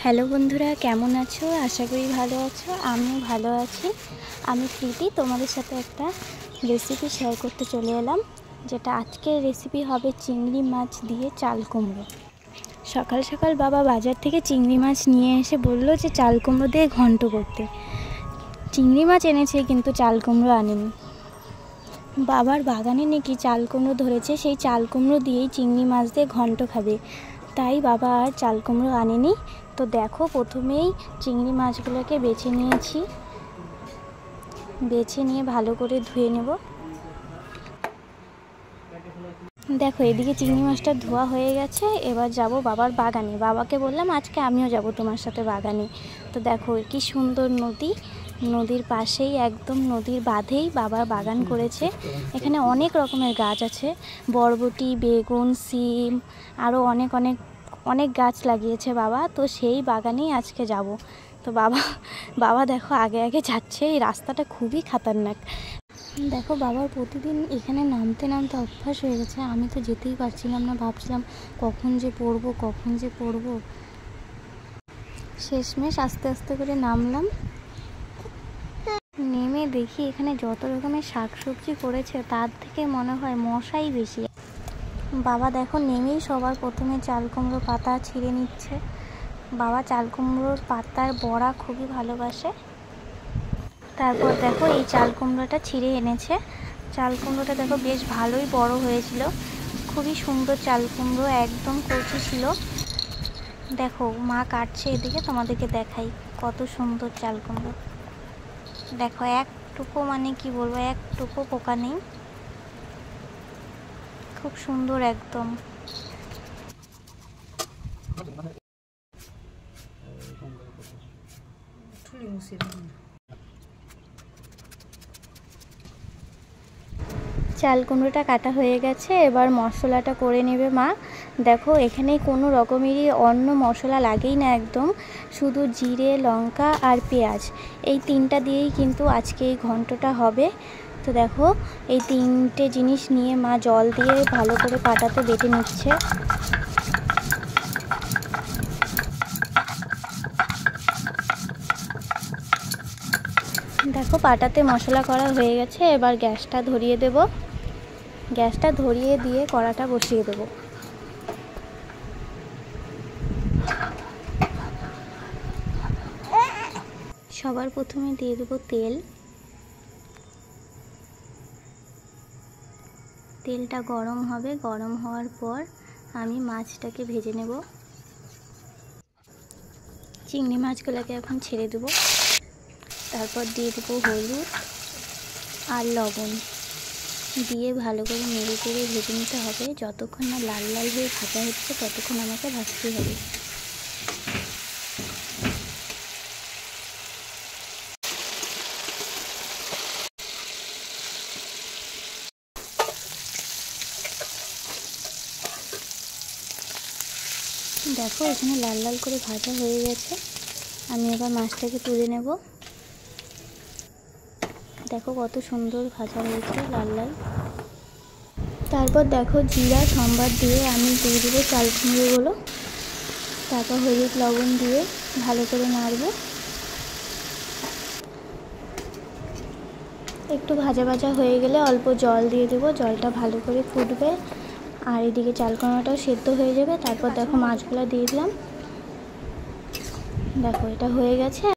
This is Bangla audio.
হ্যালো বন্ধুরা, কেমন আছো? আশা করি ভালো আছো। আমিও ভালো আছি। আমি প্রীতি, তোমাদের সাথে একটা রেসিপি শেয়ার করতে চলে এলাম। যেটা আজকের রেসিপি হবে চিংড়ি মাছ দিয়ে চাল কুমড়ো। সকাল সকাল বাবা বাজার থেকে চিংড়ি মাছ নিয়ে এসে বলল যে চাল কুমড়ো দিয়ে ঘন্ট করতে। চিংড়ি মাছ এনেছে কিন্তু চাল কুমড়ো আনেনি। বাবার বাগানে নাকি চাল কুমড়ো ধরেছে, সেই চাল কুমড়ো দিয়েই চিংড়ি মাছ দিয়ে ঘন্ট খাবে। তাই বাবা আর চাল কুমড়ো আনেনি। তো দেখো, প্রথমেই চিংড়ি মাছগুলোকে বেছে নিয়েছি। বেছে নিয়ে ভালো করে ধুয়ে নেব। দেখো, এদিকে চিংড়ি মাছটা ধোয়া হয়ে গেছে। এবার যাব বাবার বাগানে। বাবাকে বললাম আজকে আমিও যাব তোমার সাথে বাগানে। তো দেখো কি সুন্দর নদী, নদীর পাশেই একদম নদীর বাঁধেই বাবার বাগান করেছে। এখানে অনেক রকমের গাছ আছে, বরবটি, বেগুন, সিম, আরও অনেক গাছ লাগিয়েছে বাবা। তো সেই বাগানেই আজকে যাব। তো বাবা দেখো আগে আগে যাচ্ছে। এই রাস্তাটা খুবই খতরনাক। দেখো, বাবার প্রতিদিন এখানে নামতে নামতে অভ্যাস হয়ে গেছে। আমি তো যেতেই পারছিলাম না, ভাবছিলাম কখন যে পড়বো। শেষমেশ আস্তে আস্তে করে নামলাম। নেমে দেখি এখানে যত রকমের শাকসবজি করেছে তার থেকে মনে হয় মশাই বেশি। বাবা দেখো নেমেই সবার প্রথমে চাল কুমড়োর পাতা ছিঁড়ে নিচ্ছে। বাবা চাল কুমড়োর পাতার বড়া খুবই ভালোবাসে। তারপর দেখো এই চাল কুমড়োটা ছিঁড়ে এনেছে। চাল কুমড়োটা দেখো বেশ ভালোই বড় হয়েছিল। খুবই সুন্দর চাল কুমড়ো, একদম কচি ছিল। দেখো মা কাটছে, এদিকে তোমাদেরকে দেখাই কত সুন্দর চাল কুমড়ো। দেখো একটুকু কি বলবো, একটুকু পোকা নেই, খুব সুন্দর একদম। চাল কুমড়োটা কাটা হয়ে গেছে। এবার মশলাটা করে নেবে মা। দেখো এখানে কোনো রকমেরই অন্য মশলা লাগেই না, একদম শুধু জিরে, লঙ্কা আর পেঁয়াজ, এই তিনটা দিয়েই কিন্তু আজকে এই ঘন্টটা হবে। তো দেখো এই তিনটে জিনিস নিয়ে মা জল দিয়ে ভালো করে পাটাতে বেটে নিচ্ছে। দেখো পাটাতে মশলা করা হয়ে গেছে। এবার গ্যাসটা ধরিয়ে দেব। গ্যাসটা ধরিয়ে দিয়ে কড়াটা বসিয়ে দেব। সবার প্রথমে দিয়ে দেব তেল। তেলটা গরম হবে। গরম হওয়ার পর আমি মাছটাকে ভেজে নেব। চিংড়ি মাছগুলোকে এখন ছেড়ে দেব। তারপর দিয়ে দেবো হলুদ আর লবণ, দিয়ে ভালো করে নেড়ে চেড়ে ভেজে নিতে হবে। যতক্ষণ না লাল লাল হয়ে ভাজা হচ্ছে ততক্ষণ আমাকে ভাজতে হবে। দেখো এখানে লাল লাল করে ভাজা হয়ে গেছে। আমি এবার মাছটাকে তুলে নেব। দেখো কত সুন্দর ভাজা হয়েছে, লাল লাল। তারপর দেখো জিরা সম্বার দিয়ে আমি দিয়ে দেবো চাল কুমড়োগুলো। তারপর হলুদ লবণ দিয়ে ভালো করে নাড়ব। একটু ভাজা ভাজা হয়ে গেলে অল্প জল দিয়ে দেবো। জলটা ভালো করে ফুটবে আর এদিকে চাল কুমড়োটাও সেদ্ধ হয়ে যাবে। তারপর দেখো মাছগুলো দিয়ে দিলাম। দেখো এটা হয়ে গেছে।